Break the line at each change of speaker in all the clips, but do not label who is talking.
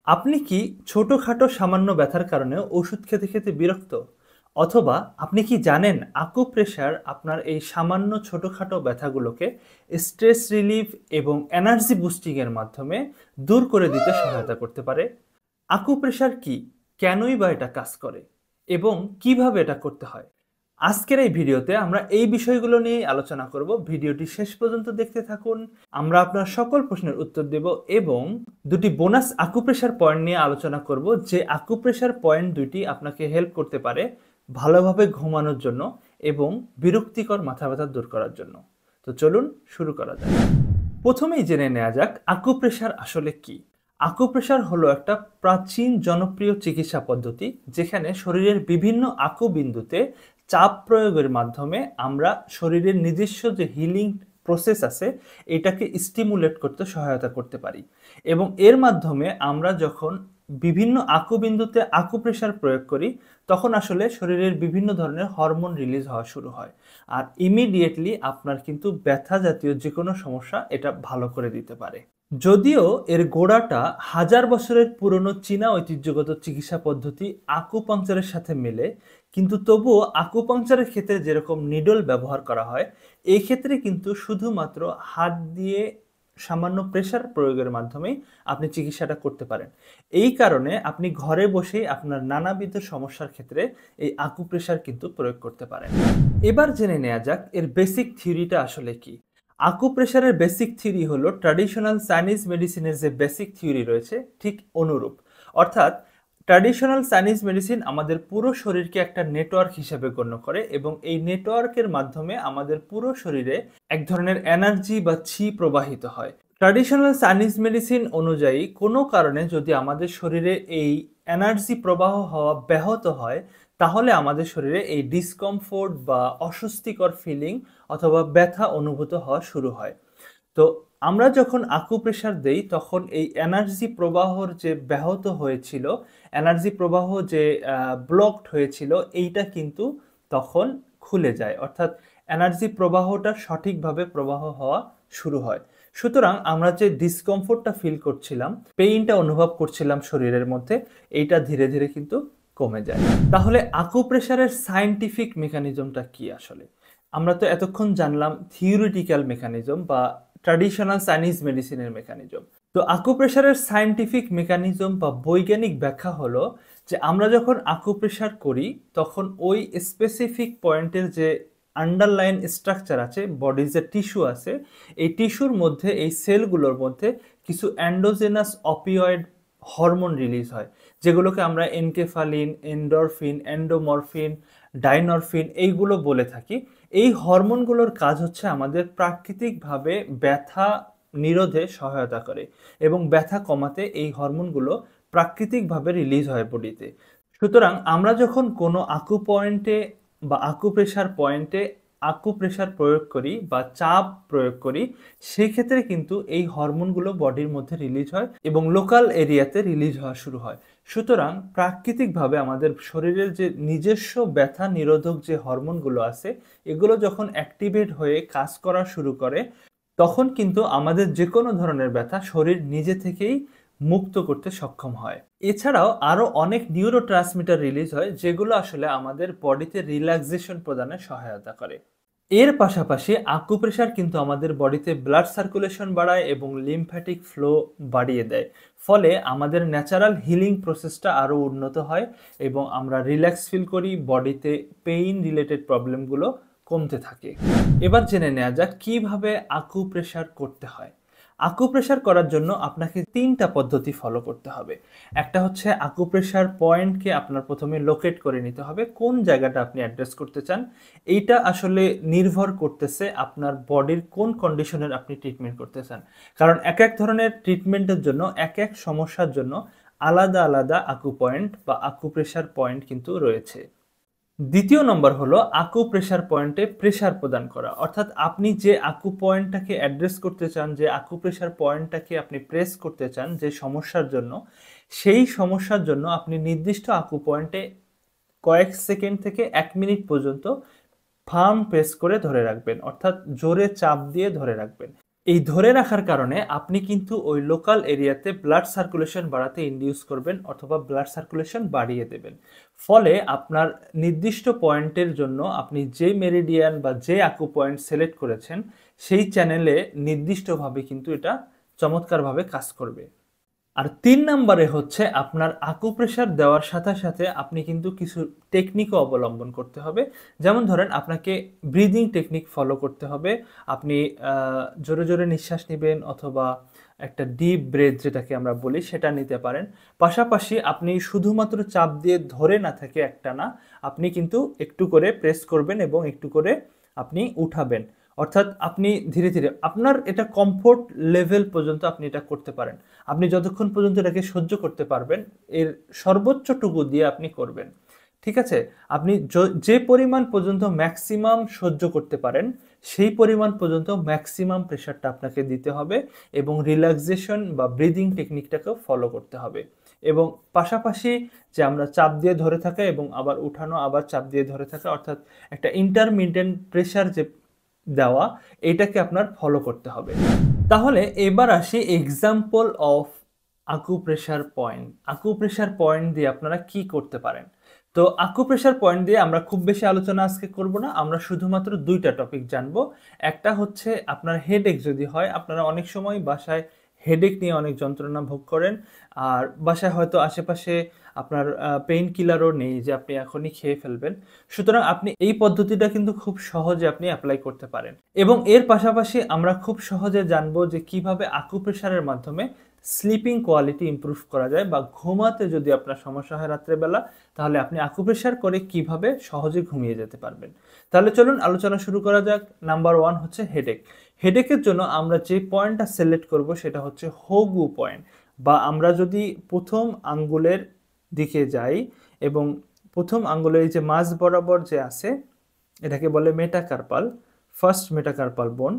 আপনি কি ছোটখাটো সামান্য ব্যথার কারণে ওষুধ খেতে খেতে বিরক্ত? অথবা আপনি কি জানেন আকুপ্রেশার আপনার এই সামান্য ছোটখাটো ব্যথাগুলোকে স্ট্রেস রিলিফ এবং এনার্জি বুস্টিং এর মাধ্যমে দূর করে দিতে সহায়তা করতে পারে? আকুপ্রেশার কি? কেনই বা এটা কাজ করে? এবং কিভাবে এটা করতে হয়? আজকের এই ভিডিওতে আমরা এই বিষয়গুলো নিয়েই আলোচনা করব। ভিডিওটি শেষ পর্যন্ত দেখতে থাকুন। আমরা আপনার সকল প্রশ্নের উত্তর দেব এবং দুটি বোনাস আকুপ্রেশার পয়েন্ট নিয়ে আলোচনা করব, যে আকুপ্রেশার পয়েন্ট দুটি আপনাকে হেল্প করতে পারে ভালোভাবে ঘুমানোর জন্য এবং বিরক্তিকর মাথা ব্যথা দূর করার জন্য। তো চলুন শুরু করা যাক। প্রথমেই জেনে নেওয়া যাক আকুপ্রেশার আসলে কি। আকুপ্রেশার হলো একটা প্রাচীন জনপ্রিয় চিকিৎসা পদ্ধতি, যেখানে শরীরের বিভিন্ন আকুবিন্দুতে চাপ প্রয়োগের মাধ্যমে আমরা শরীরের নিজস্ব যে হিলিং প্রসেস আছে এটাকে স্টিমুলেট করতে সহায়তা করতে পারি। এবং এর মাধ্যমে আমরা যখন বিভিন্ন আকুবিন্দুতে আকুপ্রেশার প্রয়োগ করি তখন আসলে শরীরের বিভিন্ন ধরনের হরমোন রিলিজ হওয়া শুরু হয়, আর ইমিডিয়েটলি আপনার কিন্তু ব্যথা জাতীয় যে কোনো সমস্যা এটা ভালো করে দিতে পারে। যদিও এর গোড়াটা হাজার বছরের পুরনো চীনা ঐতিহ্যগত চিকিৎসা পদ্ধতি আকুপাংচারের সাথে মেলে, কিন্তু তবুও আকুপাংচারের ক্ষেত্রে যেরকম নিডল ব্যবহার করা হয়, এই ক্ষেত্রে কিন্তু শুধুমাত্র হাত দিয়ে সামান্য প্রেসার প্রয়োগের মাধ্যমেই আপনি চিকিৎসাটা করতে পারেন। এই কারণে আপনি ঘরে বসেই আপনার নানাবিধ সমস্যার ক্ষেত্রে এই আকুপ্রেশার কিন্তু প্রয়োগ করতে পারেন। এবার জেনে নেওয়া যাক এর বেসিক থিওরিটা আসলে কি। আকুপ্রেশারের বেসিক থিওরি হলো ট্র্যাডিশনাল চাইনিজ মেডিসিনের যে বেসিক থিওরি রয়েছে ঠিক অনুরূপ। অর্থাৎ ট্র্যাডিশনাল চাইনিজ মেডিসিন আমাদের পুরো শরীরকে একটা নেটওয়ার্ক হিসেবে গণ্য করে এবং এই নেটওয়ার্কের মাধ্যমে আমাদের পুরো শরীরে এক ধরনের এনার্জি বা ছি প্রবাহিত হয়। ট্র্যাডিশনাল চাইনিজ মেডিসিন অনুযায়ী কোনো কারণে যদি আমাদের শরীরে এই এনার্জি প্রবাহ হওয়া ব্যাহত হয়, তাহলে আমাদের শরীরে এই ডিসকমফোর্ট বা অস্বস্তিকর ফিলিং অথবা ব্যথা অনুভূত হওয়া শুরু হয়। তো আমরা যখন আকুপ্রেশার দেই তখন এই এনার্জি প্রবাহর যে ব্যাহত হয়েছিল, এনার্জি প্রবাহ যে ব্লকড হয়েছিল, এইটা কিন্তু তখন খুলে যায়, অর্থাৎ এনার্জি প্রবাহটা সঠিকভাবে প্রবাহ হওয়া শুরু হয়। সুতরাং আমরা যে ডিসকমফোর্টটা ফিল করছিলাম, পেইনটা অনুভব করছিলাম শরীরের মধ্যে, এইটা ধীরে ধীরে কিন্তু কমে যায়। তাহলে আকুপ্রেশারের সায়েন্টিফিক মেকানিজমটা কি আসলে? আমরা তো এতক্ষণ জানলাম থিওরিটিক্যাল মেকানিজম বা ট্র্যাডিশনাল চাইনিজ মেডিসিনের মেকানিজম। তো আকুপ্রেশারের সায়েন্টিফিক মেকানিজম বা বৈজ্ঞানিক ব্যাখ্যা হলো যে আমরা যখন আকুপ্রেশার করি তখন ওই স্পেসিফিক পয়েন্টের যে আন্ডারলাইন স্ট্রাকচার আছে, বডির যে টিস্যু আছে, এই টিস্যুর মধ্যে এই সেলগুলোর মধ্যে কিছু অ্যান্ডোজেনাস অপিওয়েড হরমোন রিলিজ হয়, যেগুলোকে আমরা এনকেফালিন, এন্ডরফিন, এন্ডোমরফিন, ডাইনরফিন এইগুলো বলে থাকি। এই হরমোনগুলোর কাজ হচ্ছে আমাদের প্রাকৃতিকভাবে ব্যথা নিরোধে সহায়তা করে এবং ব্যথা কমাতে এই হরমোনগুলো প্রাকৃতিকভাবে রিলিজ হয় বডিতে। সুতরাং আমরা যখন কোনো আকু পয়েন্টে বা আকুপ্রেশার পয়েন্টে আকুপ্রেশার প্রয়োগ করি বা চাপ প্রয়োগ করি, সেক্ষেত্রে কিন্তু এই হরমোনগুলো বডির মধ্যে রিলিজ হয় এবং লোকাল এরিয়াতে রিলিজ হওয়া শুরু হয়। সুতরাং প্রাকৃতিকভাবে আমাদের শরীরের যে নিজস্ব ব্যথা নিরোধক যে হরমোনগুলো আছে, এগুলো যখন অ্যাক্টিভেট হয়ে কাজ করা শুরু করে, তখন কিন্তু আমাদের যে কোনো ধরনের ব্যথা শরীর নিজে থেকেই মুক্ত করতে সক্ষম হয়। এছাড়াও আরও অনেক নিউরোট্রান্সমিটার রিলিজ হয়, যেগুলো আসলে আমাদের বডিতে রিল্যাক্সেশন প্রদানে সহায়তা করে। এর পাশাপাশি আকুপ্রেশার কিন্তু আমাদের বডিতে ব্লাড সার্কুলেশন বাড়ায় এবং লিম্ফ্যাটিক ফ্লো বাড়িয়ে দেয়, ফলে আমাদের ন্যাচারাল হিলিং প্রসেসটা আরও উন্নত হয় এবং আমরা রিল্যাক্স ফিল করি, বডিতে পেইন রিলেটেড প্রবলেমগুলো কমতে থাকে। এবার জেনে নেওয়া যাক কিভাবে আকুপ্রেশার করতে হয়। আকুপ্রেশার করার জন্য আপনাকে ৩টা পদ্ধতি ফলো করতে হবে। একটা হচ্ছে আকুপ্রেশার পয়েন্টকে আপনার প্রথমে লোকেট করে নিতে হবে, কোন জায়গাটা আপনি অ্যাড্রেস করতে চান। এইটা আসলে নির্ভর করতেছে আপনার বডির কোন কন্ডিশনের আপনি ট্রিটমেন্ট করতে চান, কারণ এক এক ধরনের ট্রিটমেন্টের জন্য এক এক সমস্যার জন্য আলাদা আলাদা আকু পয়েন্ট বা আকুপ্রেশার পয়েন্ট কিন্তু রয়েছে। দ্বিতীয় নম্বর হলো আকুপ্রেশার পয়েন্টে প্রেশার প্রদান করা, অর্থাৎ আপনি যে আকু পয়েন্টটাকে অ্যাড্রেস করতে চান, যে আকুপ্রেশার পয়েন্টটাকে আপনি প্রেস করতে চান যে সমস্যার জন্য, সেই সমস্যার জন্য আপনি নির্দিষ্ট আকু পয়েন্টে কয়েক সেকেন্ড থেকে 1 মিনিট পর্যন্ত ফার্ম প্রেস করে ধরে রাখবেন, অর্থাৎ জোরে চাপ দিয়ে ধরে রাখবেন। এই ধরে রাখার কারণে আপনি কিন্তু ওই লোকাল এরিয়াতে ব্লাড সার্কুলেশন বাড়াতে ইনডিউস করবেন অথবা ব্লাড সার্কুলেশন বাড়িয়ে দেবেন। ফলে আপনার নির্দিষ্ট পয়েন্টের জন্য আপনি যে মেরিডিয়ান বা যে আকু পয়েন্ট সিলেক্ট করেছেন সেই চ্যানেলে নির্দিষ্টভাবে কিন্তু এটা চমৎকারভাবে কাজ করবে। আর ৩ নম্বরে হচ্ছে আপনার আকুপ্রেশার দেওয়ার সাথে সাথে আপনি কিন্তু কিছু টেকনিকও অবলম্বন করতে হবে। যেমন ধরেন আপনাকে ব্রিদিং টেকনিক ফলো করতে হবে। আপনি জোরে জোরে নিঃশ্বাস নেবেন অথবা একটা ডিপ ব্রেথ যেটাকে আমরা বলি সেটা নিতে পারেন। পাশাপাশি আপনি শুধুমাত্র চাপ দিয়ে ধরে না থেকে একটানা আপনি কিন্তু একটু করে প্রেস করবেন এবং একটু করে আপনি উঠাবেন। অর্থাৎ আপনি ধীরে ধীরে আপনার এটা কমফোর্ট লেভেল পর্যন্ত আপনি এটা করতে পারেন। আপনি যতক্ষণ পর্যন্ত এটাকে সহ্য করতে পারবেন এর সর্বোচ্চটুকু দিয়ে আপনি করবেন। ঠিক আছে? আপনি যে পরিমাণ পর্যন্ত ম্যাক্সিমাম সহ্য করতে পারেন সেই পরিমাণ পর্যন্ত ম্যাক্সিমাম প্রেশারটা আপনাকে দিতে হবে এবং রিল্যাক্সেশন বা ব্রিদিং টেকনিকটাকেও ফলো করতে হবে। এবং পাশাপাশি যে আমরা চাপ দিয়ে ধরে থাকা এবং আবার উঠানো আবার চাপ দিয়ে ধরে থাকা অর্থাৎ একটা ইন্টারমিটেন্ট প্রেশার যে দেওয়া এটাকে আপনার ফলো করতে হবে। তাহলে এবার আসি example of acupressure point. Acupressure point দিয়ে আপনারা কি করতে পারেন? তো আকুপ্রেশার পয়েন্ট দিয়ে আমরা খুব বেশি আলোচনা আজকে করব না। আমরা শুধুমাত্র ২টা টপিক জানবো। একটা হচ্ছে আপনার হেডেক যদি হয়, আপনারা অনেক সময় বাসায় হেডেক নিয়ে অনেক যন্ত্রণা ভোগ করেন। আর বাসায় হয়তো আশেপাশে আপনার পেইন কিলারও নেই যে আপনি এখনই খেয়ে ফেলবেন। সুতরাং আপনি এই পদ্ধতিটা কিন্তু খুব সহজে আপনি অ্যাপ্লাই করতে পারেন। এবং এর পাশাপাশি আমরা খুব সহজে জানবো যে কিভাবে আকুপ্রেশারের মাধ্যমে স্লিপিং কোয়ালিটি ইমপ্রুভ করা যায় বা ঘুমাতে যদি আপনার সমস্যা হয় রাত্রেবেলা তাহলে আপনি আকুপ্রেশার করে কিভাবে সহজে ঘুমিয়ে যেতে পারবেন। তাহলে চলুন আলোচনা শুরু করা যাক। নাম্বার 1 হচ্ছে হেডেক। হেডেকের জন্য আমরা যে পয়েন্টটা সিলেক্ট করব সেটা হচ্ছে হোগু পয়েন্ট বা আমরা যদি প্রথম আঙ্গুলের দিকে যাই এবং প্রথম আঙ্গুলের যে মাঝ বরাবর যে আছে এটাকে বলে মেটাকার্পাল, ফার্স্ট মেটাকার্পাল বোন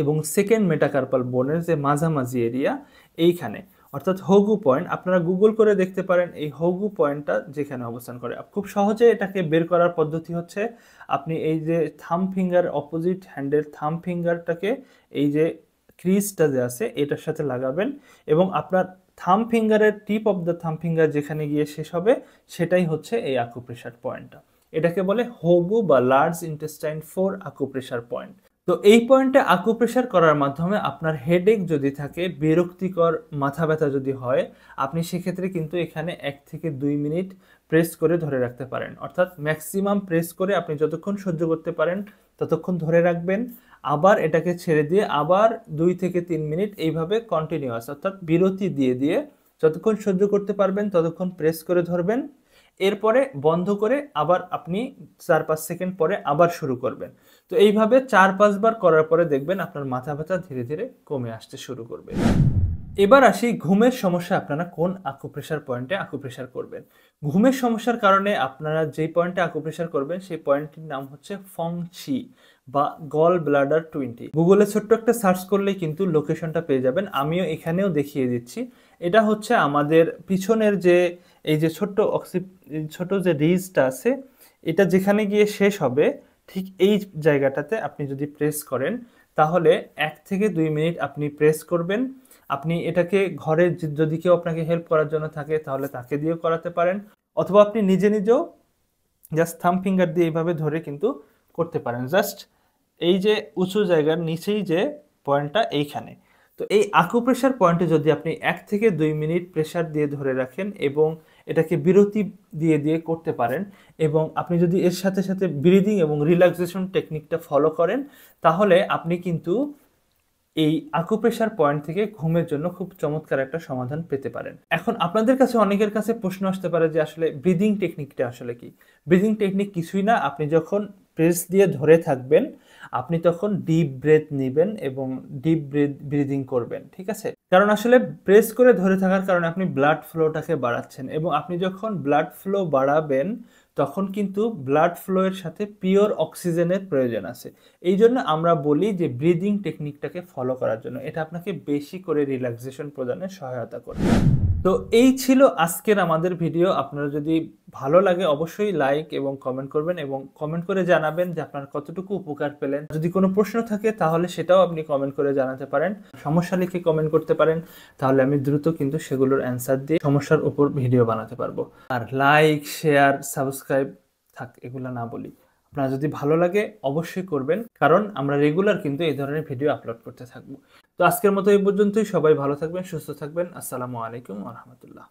এবং সেকেন্ড মেটাকার্পাল বোনের যে মাঝামাঝি এরিয়া এইখানে অর্থাৎ হোগু পয়েন্ট আপনারা গুগল করে দেখতে পারেন এই হোগু পয়েন্টটা যেখানে অবস্থান করে। খুব সহজে এটাকে বের করার পদ্ধতি হচ্ছে আপনি এই যে থাম ফিঙ্গার অপোজিট হ্যান্ডের থাম ফিঙ্গারটাকে এই যে ক্রিজটা যে আছে এটার সাথে লাগাবেন এবং আপনার থাম ফিঙ্গারের টিপ অফ দ্য থাম ফিঙ্গার যেখানে গিয়ে শেষ হবে সেটাই হচ্ছে এই আকুপ্রেশার পয়েন্টটা। এটাকে বলে হোগু বা লার্জ ইন্টেস্টাইন 4 আকুপ্রেশার পয়েন্ট। তো এই পয়েন্টে আকুপ্রেশার করার মাধ্যমে আপনার হেডেক যদি থাকে, বিরক্তিকর মাথা ব্যথা যদি হয়, আপনি সেক্ষেত্রে কিন্তু এখানে 1 থেকে 2 মিনিট প্রেস করে ধরে রাখতে পারেন। অর্থাৎ ম্যাক্সিমাম প্রেস করে আপনি যতক্ষণ সহ্য করতে পারেন ততক্ষণ ধরে রাখবেন। আবার এটাকে ছেড়ে দিয়ে আবার 2 থেকে 3 মিনিট এইভাবে কন্টিনিউয়াস অর্থাৎ বিরতি দিয়ে দিয়ে যতক্ষণ সহ্য করতে পারবেন ততক্ষণ প্রেস করে ধরবেন। এরপরে বন্ধ করে আবার আপনি 4-5 সেকেন্ড পরে আবার শুরু করবেন। তো এইভাবে 4-5 বার করার পরে দেখবেন আপনার মাথা ব্যথা ধীরে ধীরে কমে আসতে শুরু করবে। এবার আসি ঘুমের সমস্যা আপনারা কোন আকুপ্রেশার পয়েন্টে আকুপ্রেশার করবেন। ঘুমের সমস্যার কারণে আপনারা যেই পয়েন্টে আকুপ্রেশার করবেন সেই পয়েন্টটির নাম হচ্ছে ফংচি বা গল ব্লাডার 20। গুগলে ছোট্ট একটা সার্চ করলেই কিন্তু লোকেশনটা পেয়ে যাবেন। আমিও এখানেও দেখিয়ে দিচ্ছি। এটা হচ্ছে আমাদের পিছনের যে এই যে ছোট যে রিজটা আছে এটা যেখানে গিয়ে শেষ হবে ঠিক এই জায়গাটাতে আপনি যদি প্রেস করেন তাহলে 1 থেকে 2 মিনিট আপনি প্রেস করবেন। আপনি এটাকে ঘরে যদি কেউ আপনাকে হেল্প করার জন্য থাকে তাহলে তাকে দিয়েও করাতে পারেন অথবা আপনি নিজে নিজেও জাস্ট থাম্ব ফিঙ্গার দিয়ে এইভাবে ধরে কিন্তু করতে পারেন। জাস্ট এই যে উঁচু জায়গার নিচেই যে পয়েন্টটা এইখানে। তো এই আকুপ্রেশার পয়েন্টে যদি আপনি 1 থেকে 2 মিনিট প্রেশার দিয়ে ধরে রাখেন এবং এটাকে বিরতি দিয়ে দিয়ে করতে পারেন এবং আপনি যদি এর সাথে সাথে ব্রিদিং এবং রিল্যাক্সেশন টেকনিকটা ফলো করেন তাহলে আপনি কিন্তু এই আকুপ্রেশার পয়েন্ট থেকে ঘুমের জন্য খুব চমৎকার একটা সমাধান পেতে পারেন। এখন আপনাদের কাছে অনেকের কাছে প্রশ্ন আসতে পারে যে আসলে ব্রিদিং টেকনিকটা আসলে কি? ব্রিদিং টেকনিক কিছুই না, আপনি যখন প্রেস দিয়ে ধরে থাকবেন আপনি তখন ডিপ ব্রেথ নেবেন এবং ডিপ ব্রিদিং করবেন, ঠিক আছে? কারণ আসলে প্রেস করে ধরে থাকার কারণে আপনি ব্লাড ফ্লোটাকে বাড়াচ্ছেন এবং আপনি যখন ব্লাড ফ্লো বাড়াবেন তখন কিন্তু ব্লাড ফ্লো এর সাথে পিওর অক্সিজেনের প্রয়োজন আছে। এই জন্য আমরা বলি যে ব্রিদিং টেকনিকটাকে ফলো করার জন্য এটা আপনাকে বেশি করে রিল্যাক্সেশন প্রদানে সহায়তা করবে। তো এই ছিল আজকের আমাদের ভিডিও। আপনারা যদি ভালো লাগে অবশ্যই লাইক এবং কমেন্ট করবেন এবং কমেন্ট করে জানাবেন যে আপনার কতটুকু উপকার পেলেন। যদি কোনো প্রশ্ন থাকে তাহলে সেটাও আপনি কমেন্ট করে জানাতে পারেন, সমস্যা লিখে কমেন্ট করতে পারেন, তাহলে আমি দ্রুত কিন্তু সেগুলোর অ্যান্সার দিয়ে সমস্যার উপর ভিডিও বানাতে পারবো। আর লাইক, শেয়ার, সাবস্ক্রাইব থাক, এগুলো না বলি, আপনার যদি ভালো লাগে অবশ্যই করবেন, কারণ আমরা রেগুলার কিন্তু এই ধরনের ভিডিও আপলোড করতে থাকবো। তো আজকের মতো এই পর্যন্তই। সবাই ভালো থাকবেন, সুস্থ থাকবেন। আসসালামু আলাইকুম ওয়া রাহমাতুল্লাহ।